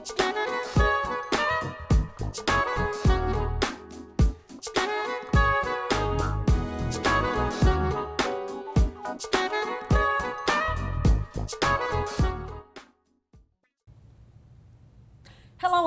Hello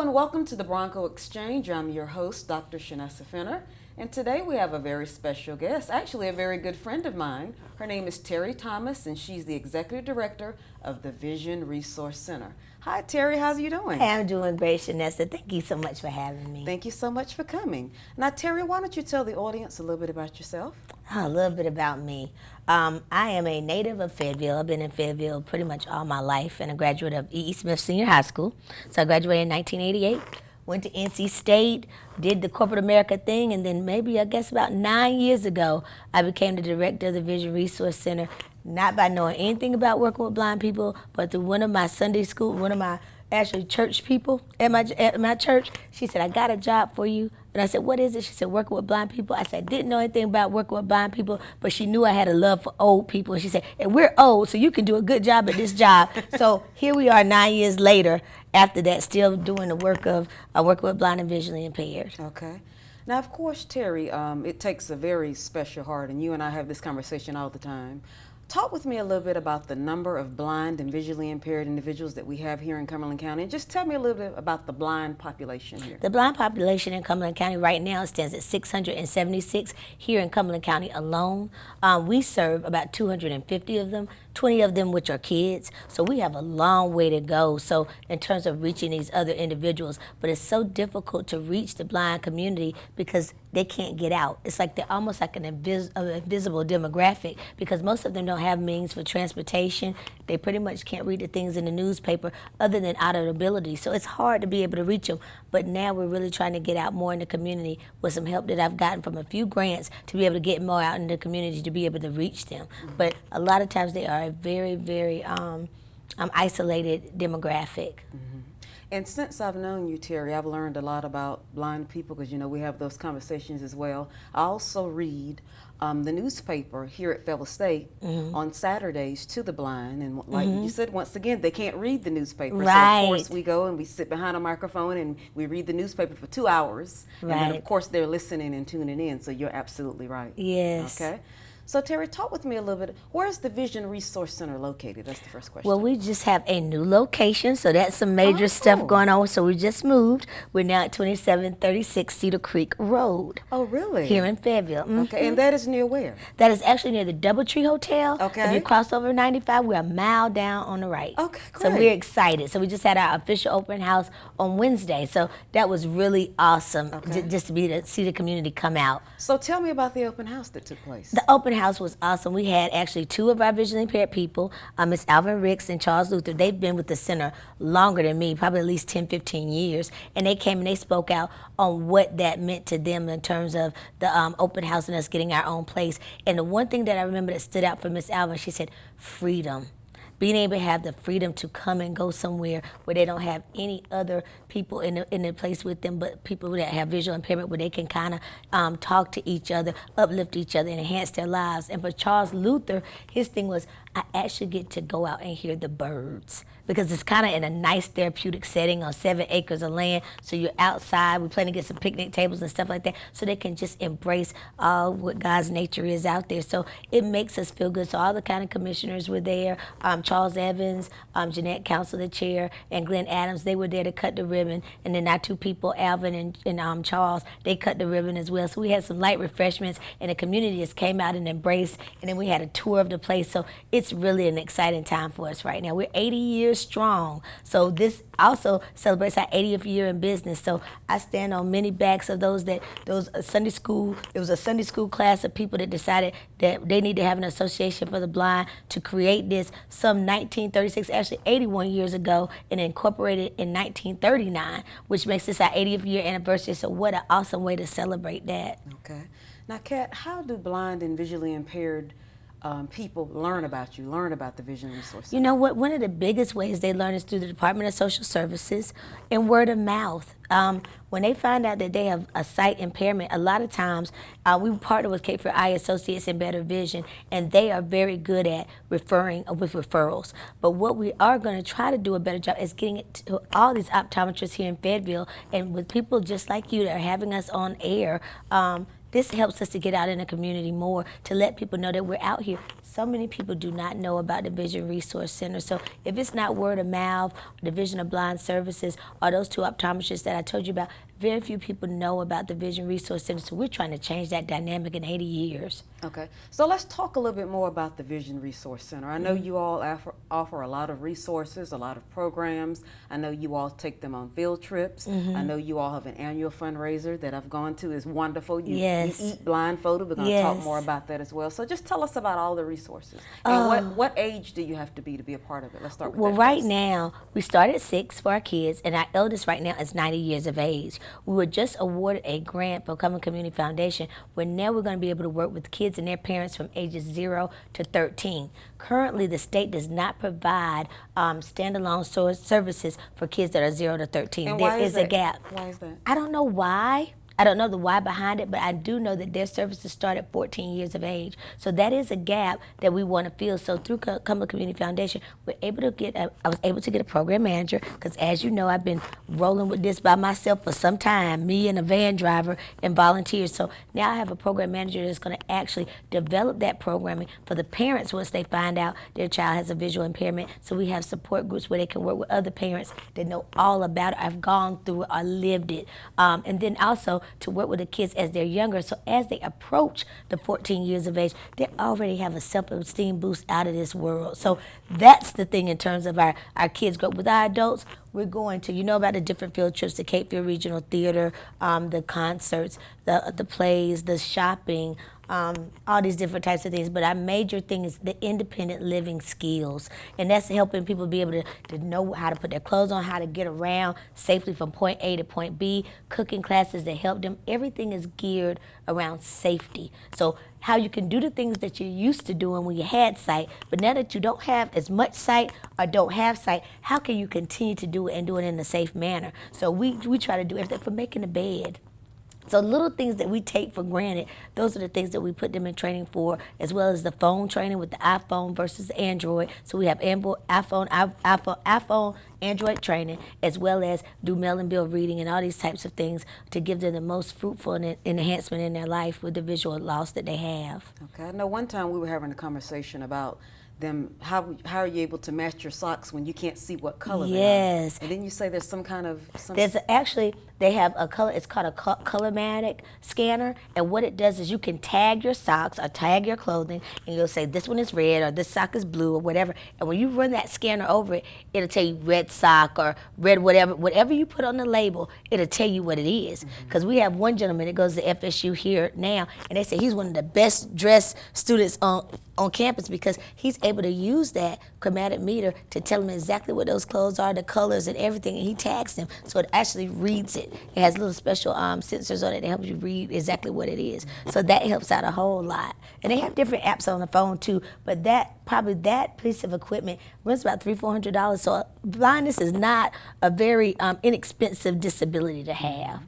and welcome to the Bronco Exchange. I'm your host, Dr. Shanessa Fenner, and today we have a very special guest, actually a very good friend of mine. Her name is Terri Thomas, and she's the Executive Director of the Vision Resource Center. Hi, Terri. How's you doing? Hey, I'm doing great, Shanessa. Thank you so much for having me. Thank you so much for coming. Now, Terri, why don't you tell the audience a little bit about yourself? A little bit about me. I am a native of Fayetteville. I've been in Fayetteville pretty much all my life and a graduate of E.E. Smith Senior High School. So I graduated in 1988, went to NC State, did the corporate America thing, and then maybe I guess about 9 years ago, I became the director of the Vision Resource Center, not by knowing anything about working with blind people, but through one of my Sunday school, one of my actually church people at my church. She said, I got a job for you. And I said, what is it? She said, working with blind people. I said, I didn't know anything about working with blind people, but she knew I had a love for old people. And she said, and we're old, so you can do a good job at this job. So here we are 9 years later, after that, still doing the work of working with blind and visually impaired. Okay. Now, of course, Terri, it takes a very special heart, and you and I have this conversation all the time. Talk with me a little bit about the number of blind and visually impaired individuals that we have here in Cumberland County. And just tell me a little bit about the blind population here. The blind population in Cumberland County right now stands at 676 here in Cumberland County alone. We serve about 250 of them, 20 of them which are kids. So we have a long way to go. So in terms of reaching these other individuals, but it's so difficult to reach the blind community because they can't get out. It's like they're almost like an invisible demographic because most of them don't have means for transportation. They pretty much can't read the things in the newspaper other than out of ability. So it's hard to be able to reach them. But now we're really trying to get out more in the community with some help that I've gotten from a few grants to be able to get more out in the community to be able to reach them. Mm-hmm. But a lot of times they are a very, very isolated demographic. Mm-hmm. And since I've known you, Terri, I've learned a lot about blind people because, you know, we have those conversations as well. I also read the newspaper here at Fayetteville State on Saturdays to the blind. And like you said, once again, they can't read the newspaper. Right. So, of course, we go and we sit behind a microphone and we read the newspaper for 2 hours. Right. And then, of course, they're listening and tuning in. So you're absolutely right. Yes. Okay. So, Terri, talk with me a little bit. Where's the Vision Resource Center located? That's the first question. Well, we just have a new location, so that's some major stuff going on. So we just moved. We're now at 2736 Cedar Creek Road. Oh, really? Here in Fayetteville. Mm-hmm. Okay, and that is near where? That is actually near the Doubletree Hotel. Okay. If you cross over 95, we're a mile down on the right. Okay, great. So we're excited. So we just had our official open house on Wednesday. So that was really awesome just to be to see the community come out. So tell me about the open house that took place. The open house was awesome. We had actually 2 of our visually impaired people, Miss Alvin Ricks and Charles Luther. They've been with the center longer than me, probably at least 10, 15 years. And they came and they spoke out on what that meant to them in terms of the open house and us getting our own place. And the one thing that I remember that stood out for Miss Alvin, she said, freedom. Being able to have the freedom to come and go somewhere where they don't have any other people in the place with them, but people that have visual impairment where they can kind of talk to each other, uplift each other, and enhance their lives. And for Charles Luther, his thing was, I actually get to go out and hear the birds because it's kind of in a nice therapeutic setting on 7 acres of land. So you're outside. We plan to get some picnic tables and stuff like that so they can just embrace all what God's nature is out there. So it makes us feel good. So all the county commissioners were there. Charles Evans, Jeanette Council, the chair, and Glenn Adams, they were there to cut the ribbon. And then our 2 people, Alvin and Charles, they cut the ribbon as well. So we had some light refreshments and the community just came out and embraced. And then we had a tour of the place. So it's really an exciting time for us right now. We're 80 years strong. So this also celebrates our 80th year in business. So I stand on many backs of those Sunday school. It was a Sunday school class of people that decided that they need to have an association for the blind to create this some 1936, actually 81 years ago, and incorporated in 1939, which makes this our 80th year anniversary. So what an awesome way to celebrate that. Okay. Now, Kat, how do blind and visually impaired people learn about you, learn about the Vision Resource Center? You know what? One of the biggest ways they learn is through the Department of Social Services and word of mouth. When they find out that they have a sight impairment, a lot of times we partner with Cape for Eye Associates and Better Vision, and they are very good at referring with referrals. But what we are going to try to do a better job is getting it to all these optometrists here in Fayetteville, and with people just like you that are having us on air. This helps us to get out in the community more, to let people know that we're out here. So many people do not know about the Vision Resource Center. So if it's not word of mouth, Division of Blind Services, or those two optometrists that I told you about, very few people know about the Vision Resource Center. So we're trying to change that dynamic in 80 years. Okay, so let's talk a little bit more about the Vision Resource Center. I know you all offer a lot of resources, a lot of programs. I know you all take them on field trips. I know you all have an annual fundraiser that I've gone to. It's wonderful. You eat blindfolded. We're going to talk more about that as well. So just tell us about all the resources. And what age do you have to be a part of it? Let's start with that. Well, right now, we start at 6 for our kids, and our eldest right now is 90 years of age. We were just awarded a grant from Common Community Foundation, where now we're going to be able to work with kids and their parents from ages 0 to 13. Currently, the state does not provide standalone services for kids that are 0 to 13. And there is a gap. Why is that? I don't know why. I don't know the why behind it, but I do know that their services start at 14 years of age. So that is a gap that we want to fill. So through Cumberland Community Foundation, I was able to get a program manager, because as you know, I've been rolling with this by myself for some time, me and a van driver and volunteers. So now I have a program manager that's going to actually develop that programming for the parents once they find out their child has a visual impairment. So we have support groups where they can work with other parents that know all about it, I've gone through it, or lived it. And then also to work with the kids as they're younger, so as they approach the 14 years of age, they already have a self-esteem boost out of this world. So that's the thing in terms of our kids growth. With our adults, we're going to, you know about the different field trips, the Cape Fear Regional Theater, the concerts, the plays, the shopping, all these different types of things. But our major thing is the independent living skills. And that's helping people be able to know how to put their clothes on, how to get around safely from point A to point B, cooking classes that help them. Everything is geared around safety. So how you can do the things that you're used to doing when you had sight, but now that you don't have as much sight or don't have sight, how can you continue to do it and do it in a safe manner? So we try to do everything from making a bed. So little things that we take for granted, those are the things that we put them in training for, as well as the phone training with the iPhone versus Android. So we have iPhone, Android training, as well as do mail and bill reading and all these types of things to give them the most fruitful enhancement in their life with the visual loss that they have. Okay, I know one time we were having a conversation about them, how are you able to match your socks when you can't see what color they are? Yes. And then you say there's some kind of... They have a color, it's called a Colormatic scanner, and what it does is you can tag your socks or tag your clothing, and you'll say this one is red or this sock is blue or whatever, and when you run that scanner over it, it'll tell you red sock or red whatever you put on the label, it'll tell you what it is. Because we have one gentleman that goes to FSU here now, and they say he's one of the best dressed students on campus because he's able to use that chromatic meter to tell them exactly what those clothes are, the colors and everything, and he tags them, so it actually reads it. It has little special sensors on it that help you read exactly what it is. So that helps out a whole lot. And they have different apps on the phone too, but that piece of equipment runs about $300-400. So blindness is not a very inexpensive disability to have.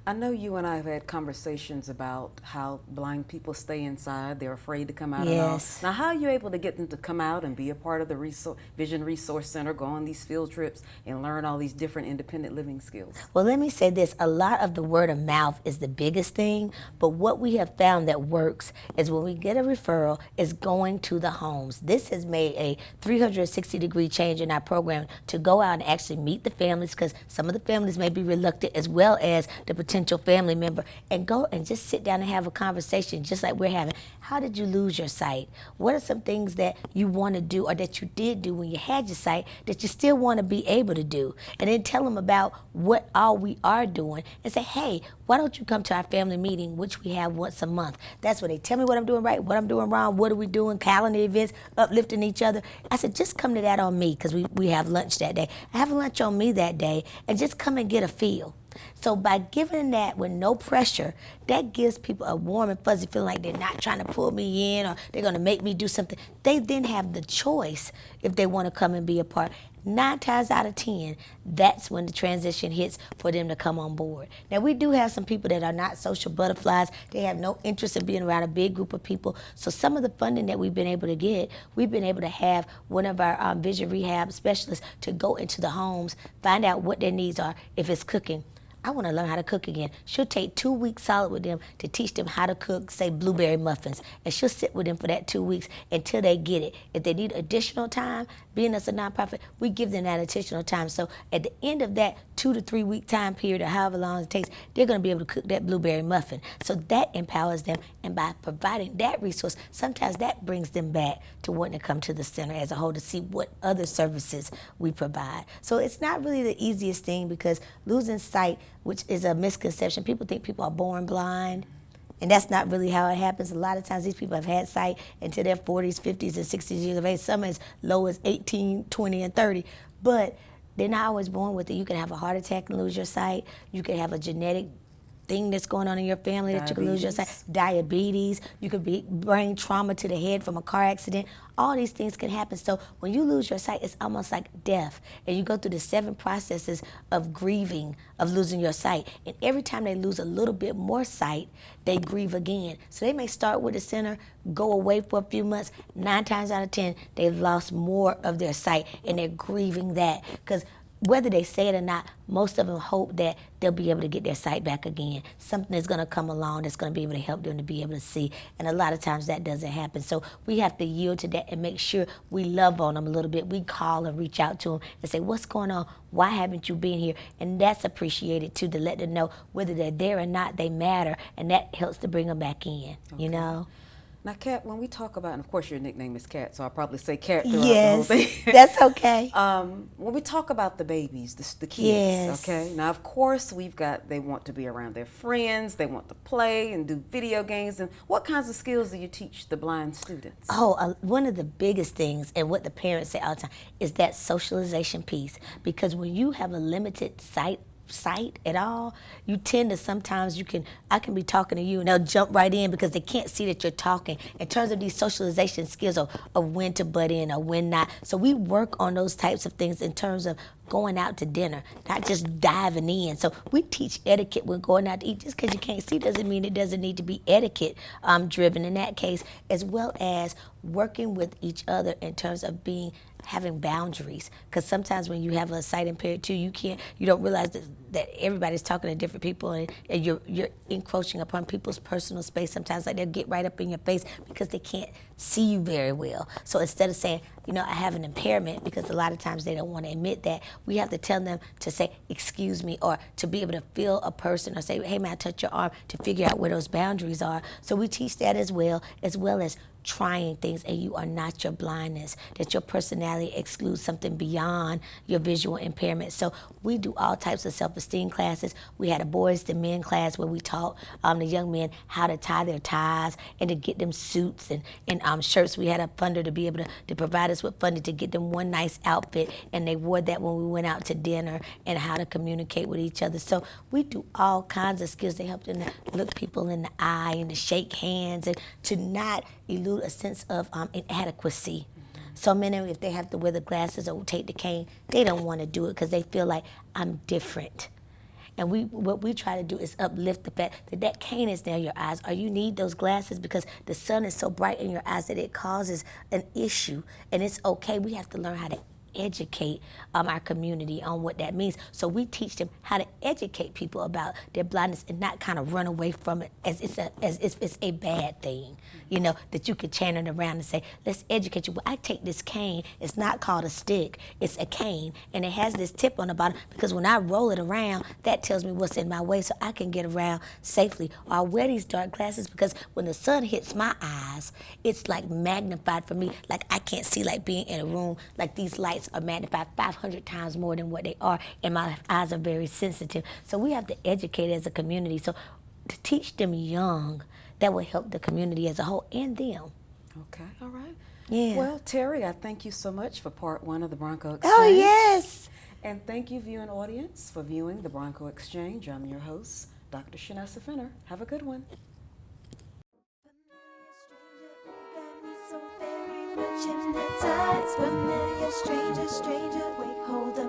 I know you and I have had conversations about how blind people stay inside. They're afraid to come out at all. Now, how are you able to get them to come out and be a part of the Vision Resource Center, go on these field trips, and learn all these different independent living skills? Well, let me say this. A lot of the word of mouth is the biggest thing, but what we have found that works is when we get a referral, is going to the homes. This has made a 360-degree change in our program to go out and actually meet the families, because some of the families may be reluctant, as well as the potential family member, and go and just sit down and have a conversation just like we're having. How did you lose your sight? What are some things that you want to do or that you did do when you had your sight that you still want to be able to do? And then tell them about what all we are doing and say, hey, why don't you come to our family meeting, which we have once a month? That's where they tell me what I'm doing right, what I'm doing wrong, what are we doing, calendar events, uplifting each other. I said, just come to that on me, because we have lunch that day. I have lunch on me that day, and just come and get a feel. So by giving that with no pressure, that gives people a warm and fuzzy feeling like they're not trying to pull me in or they're going to make me do something. They then have the choice if they want to come and be a part. 9 times out of 10, that's when the transition hits for them to come on board. Now, we do have some people that are not social butterflies. They have no interest in being around a big group of people. So some of the funding that we've been able to get, we've been able to have one of our vision rehab specialists to go into the homes, find out what their needs are. If it's cooking, I want to learn how to cook again. She'll take 2 weeks solid with them to teach them how to cook, say, blueberry muffins. And she'll sit with them for that 2 weeks until they get it. If they need additional time, being us a nonprofit, we give them that additional time. So at the end of that 2 to 3 week time period or however long it takes, they're going to be able to cook that blueberry muffin. So that empowers them. And by providing that resource, sometimes that brings them back to wanting to come to the center as a whole to see what other services we provide. So it's not really the easiest thing because losing sight, which is a misconception. People think people are born blind, and that's not really how it happens. A lot of times these people have had sight until their 40s, 50s, and 60s years of age, some as low as 18, 20, and 30. But they're not always born with it. You can have a heart attack and lose your sight. You can have a genetic thing that's going on in your family that you can lose your sight. Diabetes, you could be brain trauma to the head from a car accident. All these things can happen. So when you lose your sight, it's almost like death. And you go through the 7 processes of grieving, of losing your sight. And every time they lose a little bit more sight, they grieve again. So they may start with the center, go away for a few months. 9 times out of 10, they've lost more of their sight, and they're grieving that. Because whether they say it or not, most of them hope that they'll be able to get their sight back again. Something is going to come along that's going to be able to help them to be able to see. And a lot of times that doesn't happen. So we have to yield to that and make sure we love on them a little bit. We call and reach out to them and say, what's going on? Why haven't you been here? And that's appreciated too, to let them know whether they're there or not, they matter. And that helps to bring them back in, you know? Now, Kat, when we talk about, and of course your nickname is Kat, so I'll probably say Kat throughout the whole Yes, thing. that's okay. When we talk about the babies, the kids, Yes. okay? Now, of course, they want to be around their friends, they want to play and do video games. And what kinds of skills do you teach the blind students? Oh, one of the biggest things, and what the parents say all the time, is that socialization piece. Because when you have a limited sight at all, you tend to sometimes I can be talking to you and they'll jump right in because they can't see that you're talking in terms of these socialization skills of when to butt in or when not. So we work on those types of things in terms of going out to dinner, not just diving in. So we teach etiquette when going out to eat. Just because you can't see doesn't mean it doesn't need to be etiquette driven in that case, as well as working with each other in terms of having boundaries. Because sometimes when you have a sight impaired too, you don't realize that everybody's talking to different people, and you're encroaching upon people's personal space. Sometimes like they'll get right up in your face because they can't see you very well. So instead of saying, I have an impairment, because a lot of times they don't want to admit that, we have to tell them to say, excuse me, or to be able to feel a person or say, hey, may I touch your arm, to figure out where those boundaries are. So we teach that as well as trying things, and you are not your blindness, that your personality excludes something beyond your visual impairment. So we do all types of self-esteem classes. We had a boys to men class where we taught the young men how to tie their ties and to get them suits and shirts. We had a funder to be able to provide us with funding to get them one nice outfit, and they wore that when we went out to dinner, and how to communicate with each other. So we do all kinds of skills to help them to look people in the eye and to shake hands and to not elude a sense of inadequacy. So many, if they have to wear the glasses or take the cane, they don't want to do it because they feel like, I'm different. And what we try to do is uplift the fact that cane is near your eyes, or you need those glasses because the sun is so bright in your eyes that it causes an issue. And it's okay. We have to learn how to educate our community on what that means. So we teach them how to educate people about their blindness and not kind of run away from it as if it's a bad thing. That you could turn it around and say, let's educate you. Well, I take this cane, it's not called a stick, it's a cane, and it has this tip on the bottom because when I roll it around, that tells me what's in my way so I can get around safely. Or I wear these dark glasses because when the sun hits my eyes, it's like magnified for me. Like I can't see, like being in a room, like these lights are magnified 500 times more than what they are, and my eyes are very sensitive. So we have to educate as a community. So to teach them young, that will help the community as a whole and them. Okay, all right. Yeah. Well, Terri, I thank you so much for part 1 of the Bronco Exchange. Oh, yes. And thank you, viewing audience, for viewing the Bronco Exchange. I'm your host, Dr. Shanessa Fenner. Have a good one. Hypnotized, familiar stranger, wait, hold up.